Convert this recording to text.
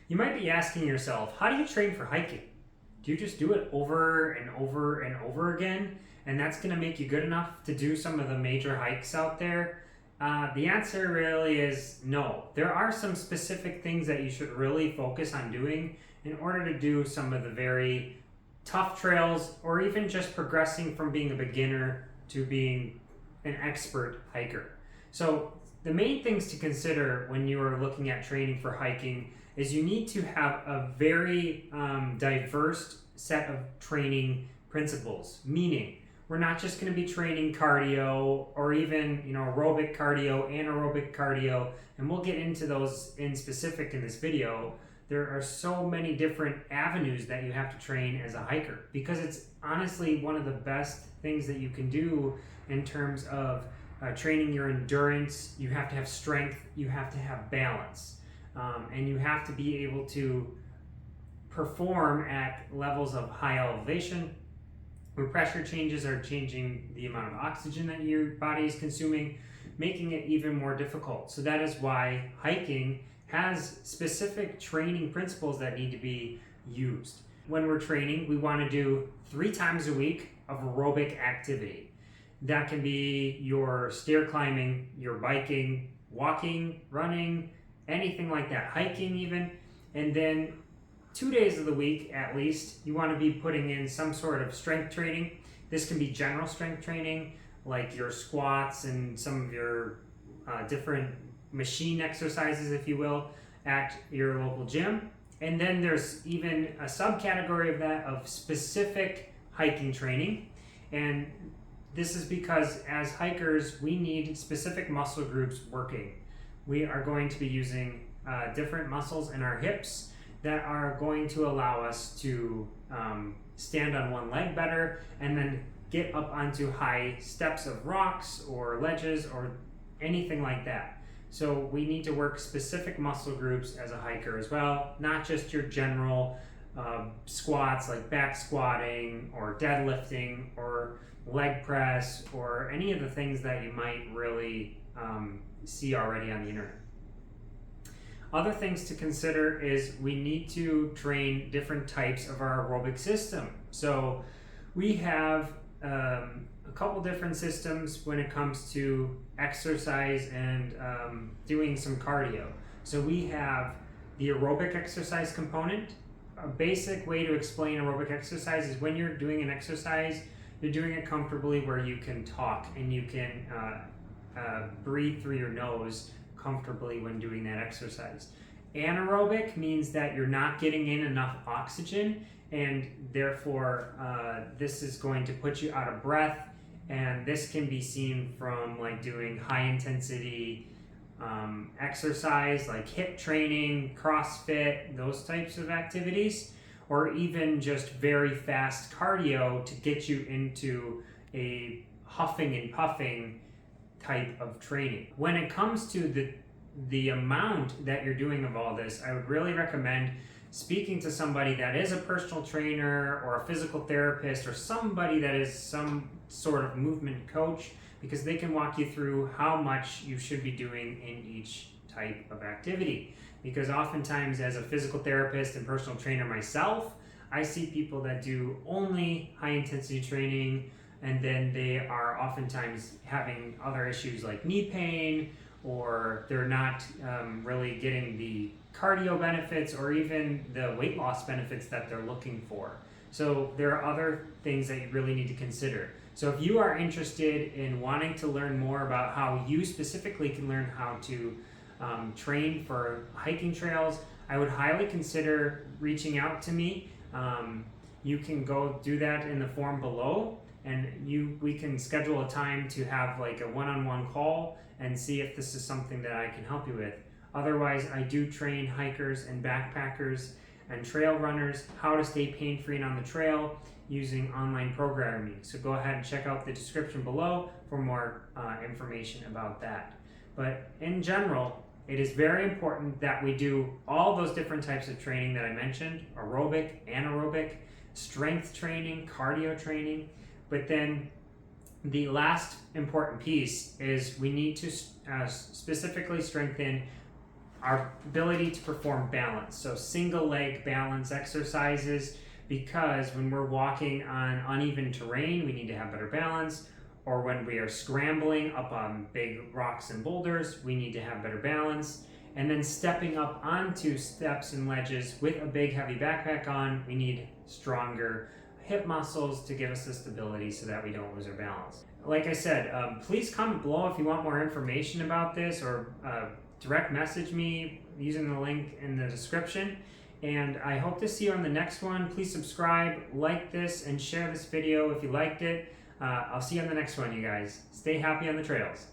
You might be asking yourself, how do you train for hiking? Do you just do it over and over and over again, and that's going to make you good enough to do some of the major hikes out there? The answer really is no. There are some specific things that you should really focus on doing in order to do some of the very tough trails, or even just progressing from being a beginner to being an expert hiker. So the main things to consider when you are looking at training for hiking is you need to have a very diverse set of training principles, meaning we're not just going to be training cardio or even aerobic cardio, anaerobic cardio, and we'll get into those in specific in this video. There are so many different avenues that you have to train as a hiker, because it's honestly one of the best things that you can do in terms of training your endurance. You have to have strength, you have to have balance, and you have to be able to perform at levels of high elevation where pressure changes are changing the amount of oxygen that your body is consuming, making it even more difficult. So that is why hiking has specific training principles that need to be used. When we're training, we want to do 3 times a week of aerobic activity. That can be your stair climbing, your biking, walking, running, anything like that, hiking even. And then 2 days of the week at least, you want to be putting in some sort of strength training. This can be general strength training, like your squats and some of your different machine exercises, if you will, at your local gym. And then there's even a subcategory of that of specific hiking training. And this is because as hikers, we need specific muscle groups working. We are going to be using different muscles in our hips that are going to allow us to stand on one leg better and then get up onto high steps of rocks or ledges or anything like that. So we need to work specific muscle groups as a hiker as well, not just your general squats like back squatting or deadlifting or leg press or any of the things that you might really see already on the internet. Other things to consider is we need to train different types of our aerobic system. So we have a couple different systems when it comes to exercise and doing some cardio. So we have the aerobic exercise component. A basic way to explain aerobic exercise is when you're doing an exercise, you're doing it comfortably where you can talk and you can breathe through your nose comfortably when doing that exercise. Anaerobic means that you're not getting in enough oxygen, and therefore this is going to put you out of breath. And this can be seen from like doing high intensity exercise like HIIT training, CrossFit, those types of activities, or even just very fast cardio to get you into a huffing and puffing type of training. When it comes to the amount that you're doing of all this, I would really recommend speaking to somebody that is a personal trainer or a physical therapist or somebody that is some sort of movement coach, because they can walk you through how much you should be doing in each type of activity. Because oftentimes as a physical therapist and personal trainer myself, I see people that do only high intensity training, and then they are oftentimes having other issues like knee pain, or they're not really getting the cardio benefits or even the weight loss benefits that they're looking for. So there are other things that you really need to consider. So if you are interested in wanting to learn more about how you specifically can learn how to train for hiking trails, I would highly consider reaching out to me. You can go do that in the form below, and we can schedule a time to have like a one-on-one call and see if this is something that I can help you with. Otherwise, I do train hikers and backpackers and trail runners how to stay pain-free and on the trail using online programming. So go ahead and check out the description below for more information about that. But in general, it is very important that we do all those different types of training that I mentioned: aerobic, anaerobic, strength training, cardio training. But then the last important piece is we need to specifically strengthen our ability to perform balance. So single leg balance exercises, because when we're walking on uneven terrain, we need to have better balance. Or when we are scrambling up on big rocks and boulders, we need to have better balance. And then stepping up onto steps and ledges with a big heavy backpack on, we need stronger hip muscles to give us the stability so that we don't lose our balance. Like I said, please comment below if you want more information about this, or direct message me using the link in the description. And I hope to see you on the next one. Please subscribe, like this, and share this video if you liked it. I'll see you on the next one, you guys. Stay happy on the trails.